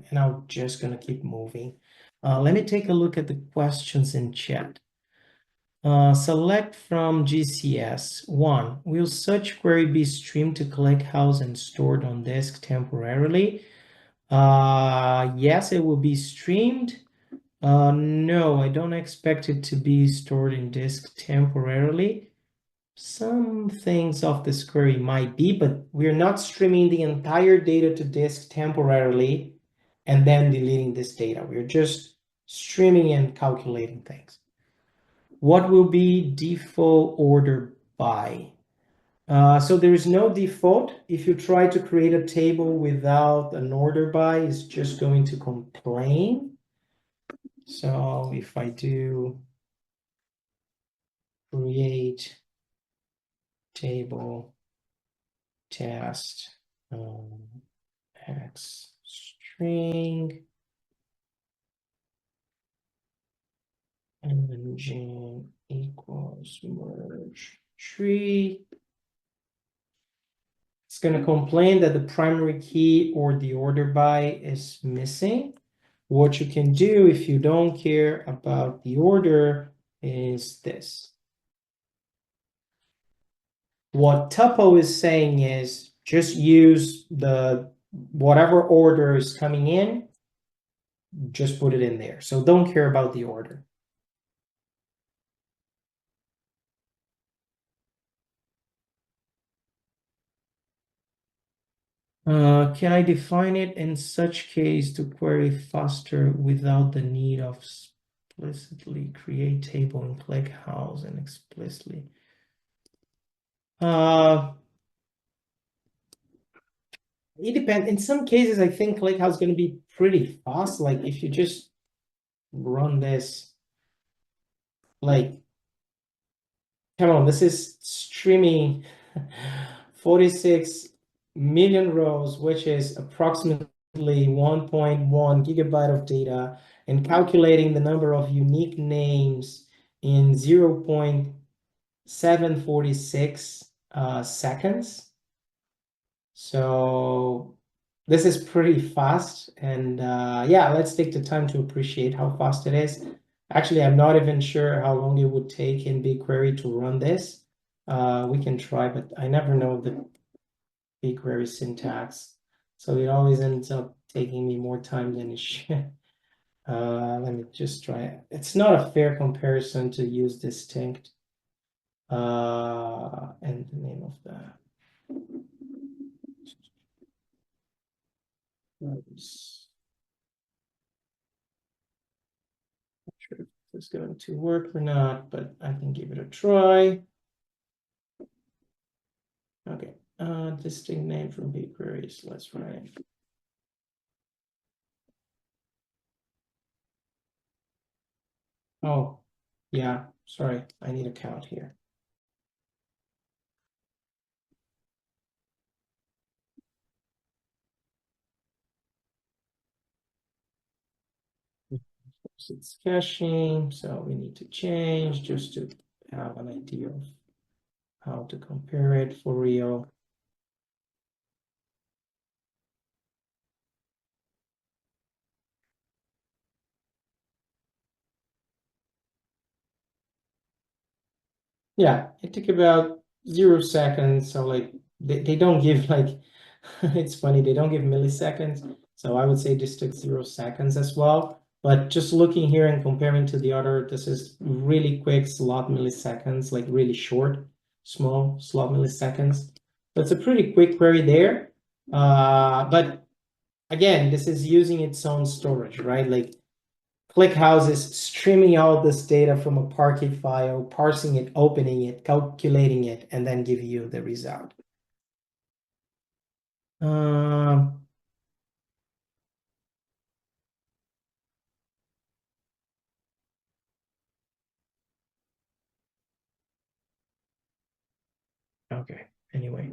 and I'm just going to keep moving. Let me take a look at the questions in chat. Select from GCS. 1. Will such query be streamed to ClickHouse and stored on disk temporarily? Yes, it will be streamed. No, I don't expect it to be stored in disk temporarily. Some things of this query might be, but we're not streaming the entire data to disk temporarily and then deleting this data. We're just streaming and calculating things. What will be default order by? So there is no default. If you try to create a table without an order by, it's just going to complain. So if I do create table test x string engine equals merge tree, it's going to complain that the primary key or the order by is missing. What you can do if you don't care about the order is this. What tuple is saying is just use the whatever order is coming in, just put it in there. So don't care about the order. Can I define it in such case to query faster without the need of explicitly create table in ClickHouse and explicitly? It depends. In some cases, I think ClickHouse is going to be pretty fast. Like if you just run this, like, come on, this is streaming 46 million rows, which is approximately 1.1 gigabyte of data, and calculating the number of unique names in 0.746 seconds. So this is pretty fast. And yeah, let's take the time to appreciate how fast it is. Actually, I'm not even sure how long it would take in BigQuery to run this. We can try, but I never know the BigQuery syntax. So it always ends up taking me more time than it should. Let me just try it. It's not a fair comparison to use distinct. And the name of that. Oops. Not sure if this is going to work or not, but I can give it a try. Okay, distinct name from BigQuery. So let's try it. Oh, yeah, sorry, I need a count here. It's caching, so we need to change just to have an idea of how to compare it for real. Yeah, it took about 0 seconds. So like they don't give like, it's funny, they don't give milliseconds. So I would say this took 0 seconds as well. But just looking here and comparing to the other, this is really quick slot milliseconds, like really short, small slot milliseconds. So it's a pretty quick query there. But again, this is using its own storage, right? Like ClickHouse is streaming all this data from a Parquet file, parsing it, opening it, calculating it, and then give you the result. Okay, anyway.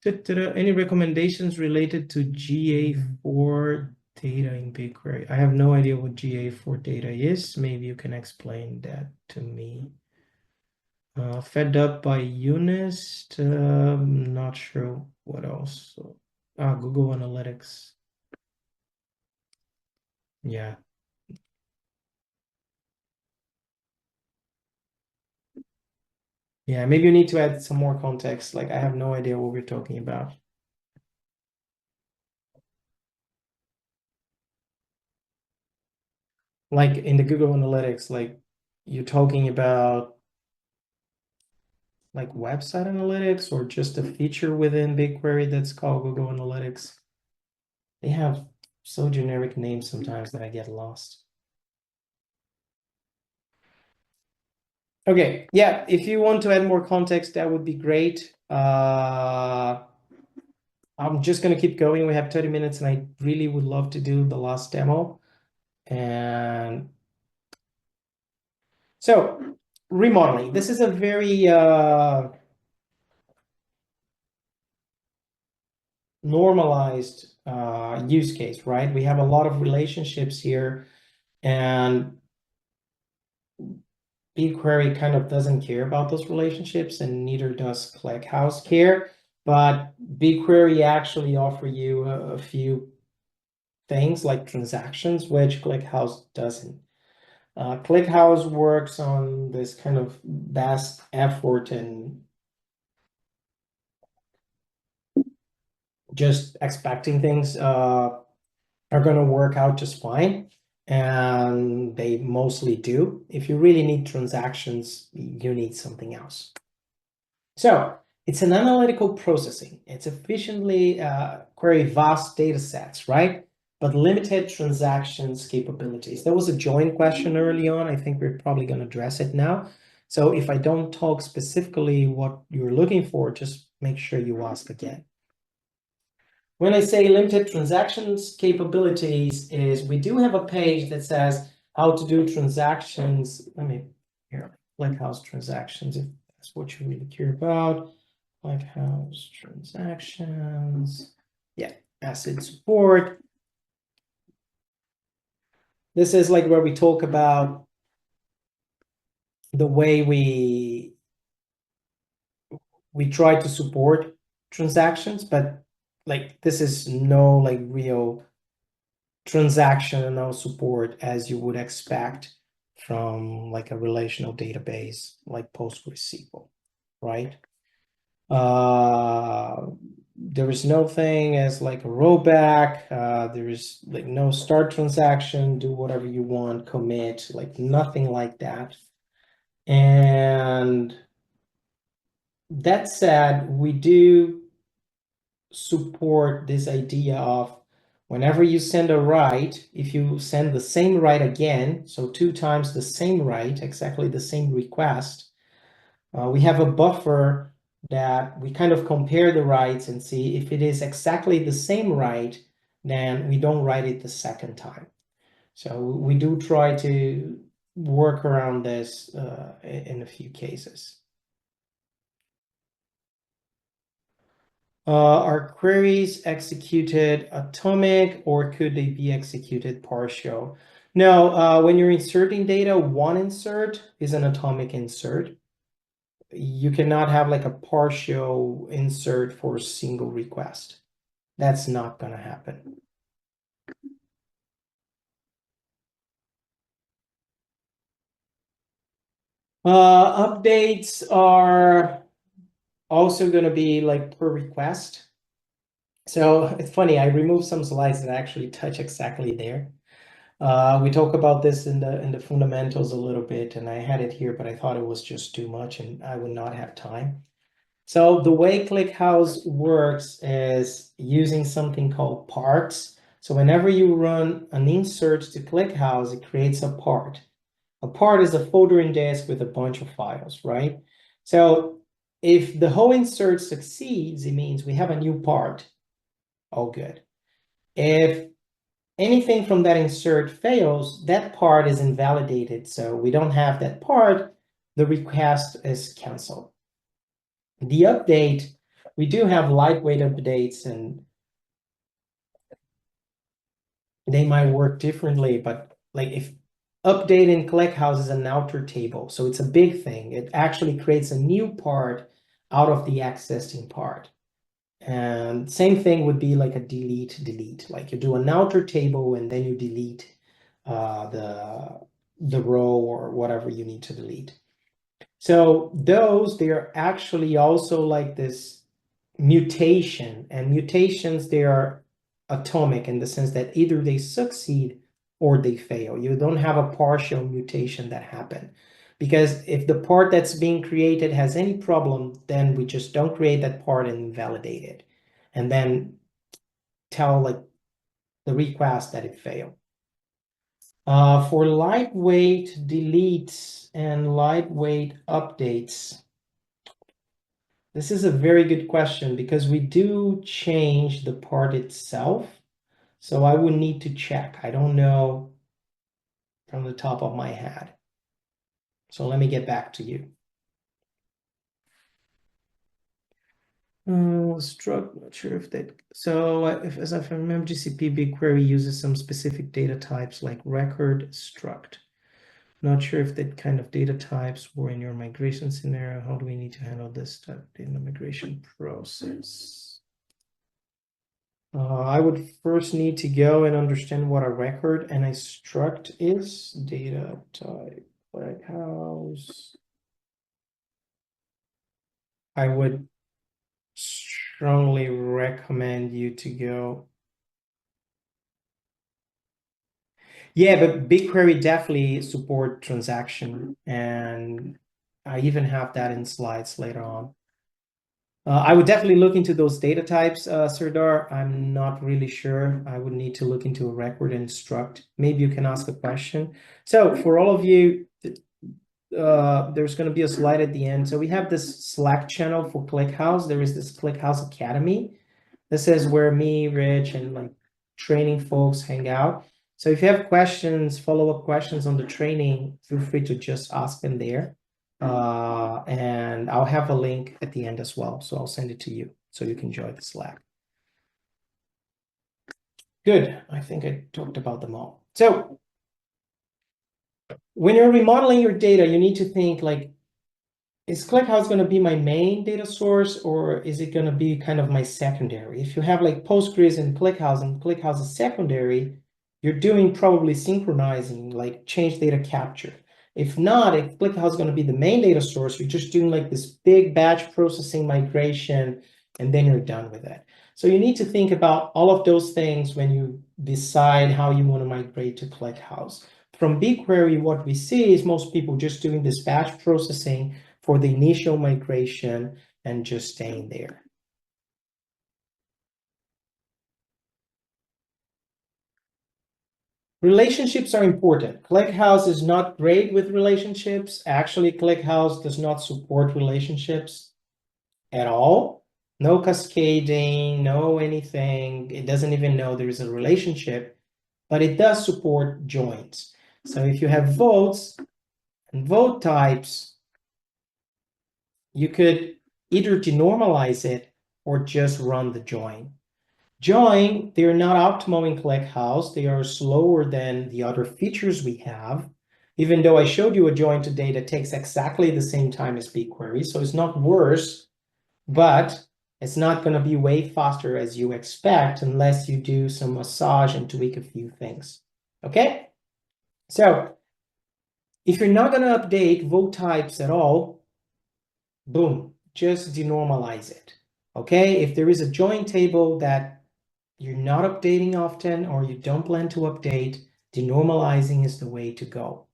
Any recommendations related to GA4 data in BigQuery? I have no idea what GA4 data is. Maybe you can explain that to me. Fed up by Eunice. Not sure what else. So, Google Analytics. Yeah. Yeah, maybe you need to add some more context. Like I have no idea what we're talking about. Like in the Google Analytics, like you're talking about like website analytics or just a feature within BigQuery that's called Google Analytics. They have so generic names sometimes that I get lost. Okay, yeah, if you want to add more context, that would be great. I'm just gonna keep going. We have 30 minutes and I really would love to do the last demo. And so remodeling, this is a very normalized use case, right? We have a lot of relationships here, and BigQuery kind of doesn't care about those relationships, and neither does ClickHouse care. But BigQuery actually offer you a few things like transactions, which ClickHouse doesn't. ClickHouse works on this kind of vast effort and just expecting things are going to work out just fine. And they mostly do. If you really need transactions, you need something else. So it's an analytical processing. It's efficiently query vast data sets, right? But limited transactions capabilities. There was a join question early on. I think we're probably going to address it now. So if I don't talk specifically what you're looking for, just make sure you ask again. When I say limited transactions capabilities is we do have a page that says how to do transactions. Let me here, ClickHouse transactions, if that's what you really care about. ClickHouse transactions. Yeah, asset support. This is like where we talk about the way we try to support transactions, but like this is no like real transactional support as you would expect from like a relational database like PostgreSQL, right? There is no thing as like a rollback. There is like no start transaction, do whatever you want, commit, like nothing like that. And that said, we do support this idea of whenever you send a write, if you send the same write again, so 2 times the same write, exactly the same request, we have a buffer that we kind of compare the writes and see if it is exactly the same write, then we don't write it the second time. So we do try to work around this in a few cases. Are queries executed atomic or could they be executed partial? No, when you're inserting data, one insert is an atomic insert. You cannot have like a partial insert for a single request. That's not going to happen. Updates are also going to be like per request. So it's funny, I removed some slides that actually touch exactly there. We talk about this in the fundamentals a little bit, and I had it here, but I thought it was just too much and I would not have time. So the way ClickHouse works is using something called parts. So whenever you run an insert to ClickHouse, it creates a part. A part is a folder in disk with a bunch of files, right? So if the whole insert succeeds, it means we have a new part. All good. If anything from that insert fails, that part is invalidated. So we don't have that part. The request is canceled. The update, we do have lightweight updates and they might work differently, but like if update in ClickHouse is an outer table, so it's a big thing. It actually creates a new part out of the existing part. And same thing would be like a delete. Like you do an outer table and then you delete the row or whatever you need to delete. So those, they are actually also like this mutation, and mutations, they are atomic in the sense that either they succeed or they fail. You don't have a partial mutation that happen, because if the part that's being created has any problem, then we just don't create that part and invalidate it, and then tell like the request that it failed. For lightweight deletes and lightweight updates, this is a very good question because we do change the part itself. So I would need to check. I don't know from the top of my head. So let me get back to you. Struct, not sure if that, so as I remember, GCP BigQuery uses some specific data types like record struct. Not sure if that kind of data types were in your migration scenario. How do we need to handle this type in the migration process? I would first need to go and understand what a record and a struct is. Data type, ClickHouse. I would strongly recommend you to go. Yeah, but BigQuery definitely support transaction, and I even have that in slides later on. I would definitely look into those data types, Serdar. I'm not really sure. I would need to look into a record and struct. Maybe you can ask a question. So for all of you, there's going to be a slide at the end. So we have this Slack channel for ClickHouse. There is this ClickHouse Academy. This is where me, Rich, and like training folks hang out. So if you have questions, follow-up questions on the training, feel free to just ask them there. And I'll have a link at the end as well. So I'll send it to you so you can join the Slack. Good. I think I talked about them all. So when you're remodeling your data, you need to think like, is ClickHouse going to be my main data source, or is it going to be kind of my secondary? If you have like Postgres and ClickHouse is secondary, you're doing probably synchronizing, like change data capture. If not, if ClickHouse is going to be the main data source, you're just doing like this big batch processing migration, and then you're done with it. So you need to think about all of those things when you decide how you want to migrate to ClickHouse. From BigQuery, what we see is most people just doing this batch processing for the initial migration and just staying there. Relationships are important. ClickHouse is not great with relationships. Actually, ClickHouse does not support relationships at all. No cascading, no anything. It doesn't even know there is a relationship, but it does support joins. So if you have votes and vote types, you could either denormalize it or just run the join. Join, they're not optimal in ClickHouse. They are slower than the other features we have. Even though I showed you a join today that takes exactly the same time as BigQuery, so it's not worse, but it's not going to be way faster as you expect unless you do some massage and tweak a few things. Okay? So if you're not going to update vote types at all, boom, just denormalize it. Okay? If there is a join table that you're not updating often or you don't plan to update, denormalizing is the way to go.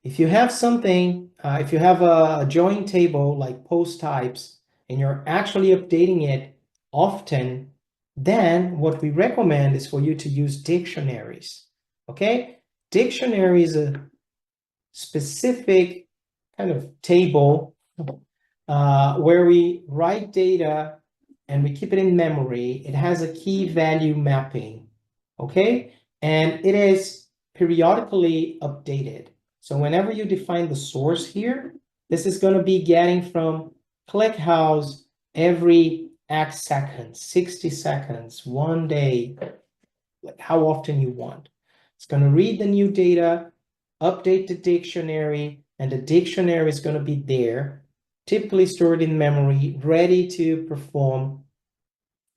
If you have something, if you have a join table like post types and you're actually updating it often, then what we recommend is for you to use dictionaries. Okay? Dictionary is a specific kind of table where we write data and we keep it in memory. It has a key value mapping, okay? And it is periodically updated. So whenever you define the source here, this is going to be getting from ClickHouse every X seconds, 60 seconds, 1 day, like how often you want. It's going to read the new data, update the dictionary, and the dictionary is going to be there, typically stored in memory, ready to perform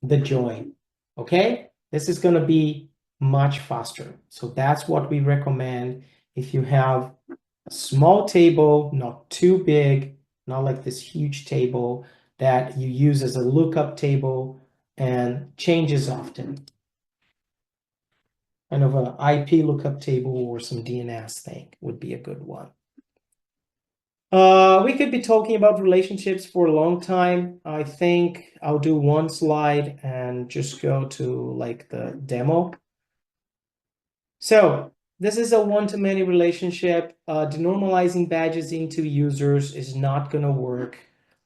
the join. Okay? This is going to be much faster. So that's what we recommend if you have a small table, not too big, not like this huge table that you use as a lookup table and changes often. Kind of a IP lookup table or some DNS thing would be a good one. We could be talking about relationships for a long time. I think I'll do one slide and just go to like the demo. So this is a one-to-many relationship. Denormalizing badges into users is not going to work.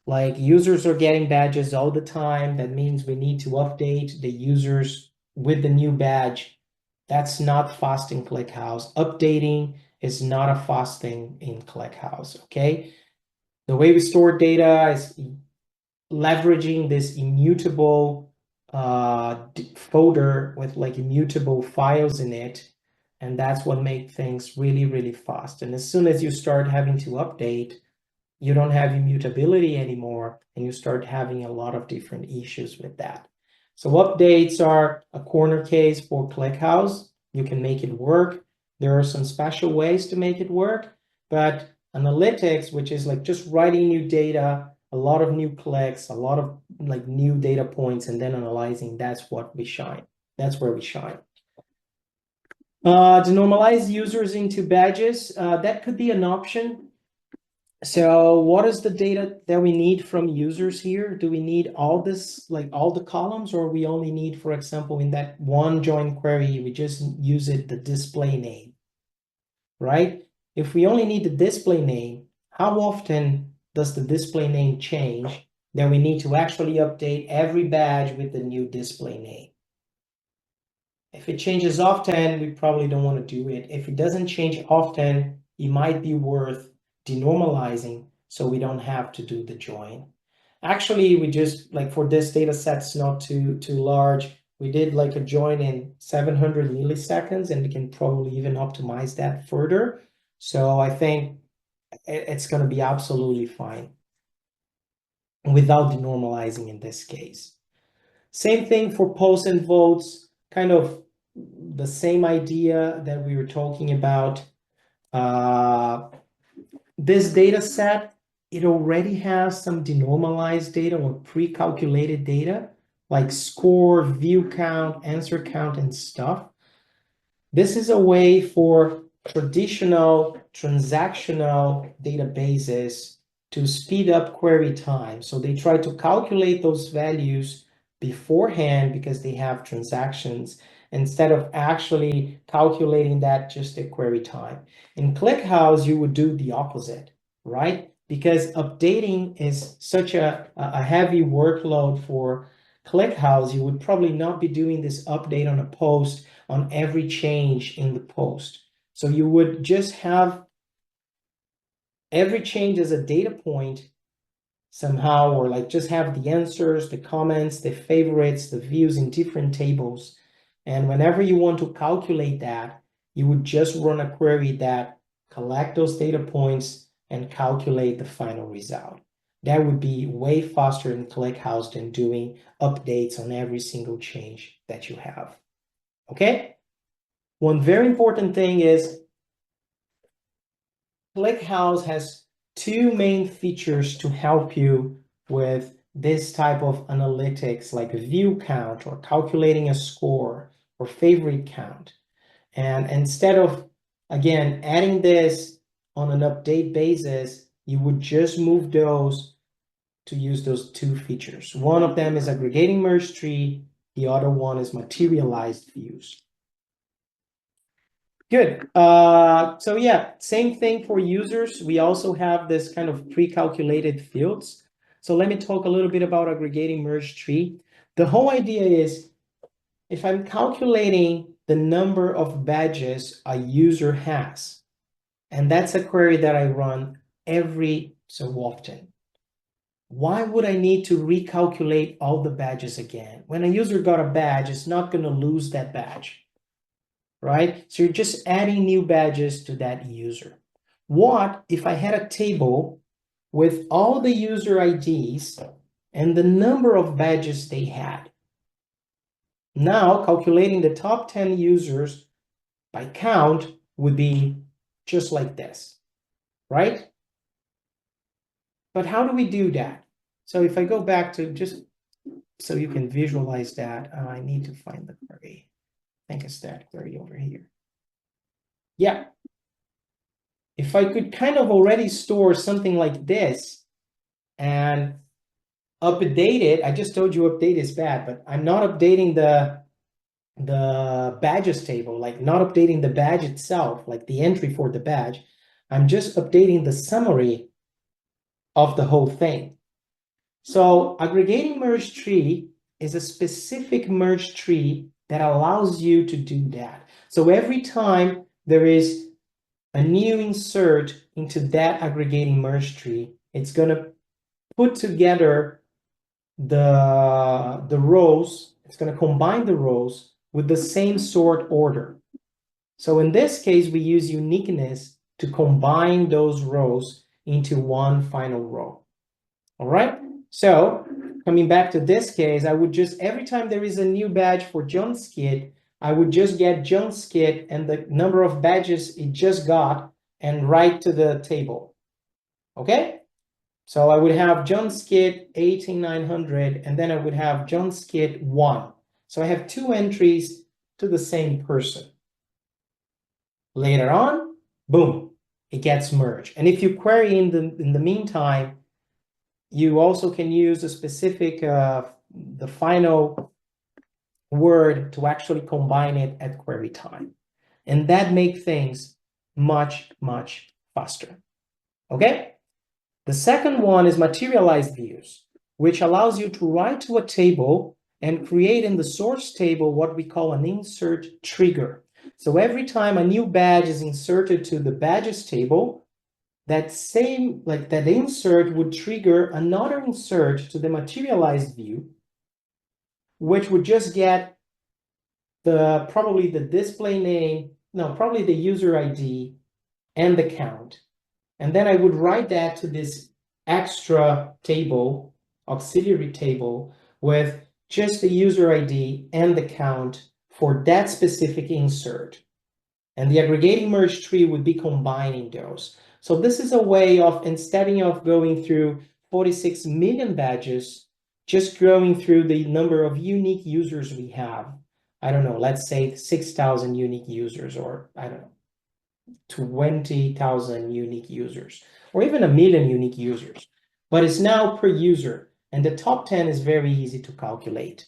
Like users are getting badges all the time. That means we need to update the users with the new badge. That's not fast in ClickHouse. Updating is not a fast thing in ClickHouse, okay? The way we store data is leveraging this immutable folder with like immutable files in it. And that's what makes things really, really fast. And as soon as you start having to update, you don't have immutability anymore, and you start having a lot of different issues with that. So updates are a corner case for ClickHouse. You can make it work. There are some special ways to make it work, but analytics, which is like just writing new data, a lot of new clicks, a lot of like new data points, and then analyzing, that's what we shine. That's where we shine. Denormalize users into badges, that could be an option. So what is the data that we need from users here? Do we need all this, like all the columns, or we only need, for example, in that one join query, we just use it, the display name, right? If we only need the display name, how often does the display name change? Then we need to actually update every badge with the new display name. If it changes often, we probably don't want to do it. If it doesn't change often, it might be worth denormalizing so we don't have to do the join. Actually, we just, like for this data set's not too large, we did like a join in 700 milliseconds, and we can probably even optimize that further. So I think it's going to be absolutely fine without denormalizing in this case. Same thing for posts and votes, kind of the same idea that we were talking about. This data set, it already has some denormalized data or pre-calculated data, like score, view count, answer count, and stuff. This is a way for traditional transactional databases to speed up query time. So they try to calculate those values beforehand because they have transactions, instead of actually calculating that just at query time. In ClickHouse, you would do the opposite, right? Because updating is such a heavy workload for ClickHouse, you would probably not be doing this update on a post on every change in the post. So you would just have every change as a data point somehow, or like just have the answers, the comments, the favorites, the views in different tables. And whenever you want to calculate that, you would just run a query that collect those data points and calculate the final result. That would be way faster in ClickHouse than doing updates on every single change that you have. Okay? One very important thing is ClickHouse has two main features to help you with this type of analytics, like a view count or calculating a score or favorite count. And instead of, again, adding this on an update basis, you would just move those to use those two features. One of them is aggregating merge tree. The other one is materialized views. Good. So yeah, same thing for users. We also have this kind of pre-calculated fields. So let me talk a little bit about aggregating merge tree. The whole idea is, if I'm calculating the number of badges a user has, and that's a query that I run every so often, why would I need to recalculate all the badges again? When a user got a badge, it's not going to lose that badge, right? So you're just adding new badges to that user. What if I had a table with all the user IDs and the number of badges they had? Now, calculating the top 10 users by count would be just like this, right? But how do we do that? So if I go back to just so you can visualize that, I need to find the query. I think it's that query over here. Yeah. If I could kind of already store something like this and update it, I just told you update is bad, but I'm not updating the badges table, like not updating the badge itself, like the entry for the badge. I'm just updating the summary of the whole thing. So aggregating merge tree is a specific merge tree that allows you to do that. So every time there is a new insert into that aggregating merge tree, it's going to put together the rows. It's going to combine the rows with the same sort order. So in this case, we use uniqueness to combine those rows into one final row. All right. So coming back to this case, I would just, every time there is a new badge for John Skid, I would just get John Skid and the number of badges it just got and write to the table. Okay. So I would have John Skid 18900, and then I would have John Skid 1. So I have two entries to the same person. Later on, boom, it gets merged. And if you query in the meantime, you also can use a specific, the final word to actually combine it at query time. And that makes things much, much faster. Okay? The second one is materialized views, which allows you to write to a table and create in the source table what we call an insert trigger. So every time a new badge is inserted to the badges table, that same, like that insert would trigger another insert to the materialized view, which would just get probably the display name, no, probably the user ID and the count. And then I would write that to this extra table, auxiliary table, with just the user ID and the count for that specific insert. And the aggregating merge tree would be combining those. So this is a way of, instead of going through 46 million badges, just going through the number of unique users we have. I don't know, let's say 6,000 unique users, or I don't know, 20,000 unique users, or even 1 million unique users. But it's now per user, and the top 10 is very easy to calculate.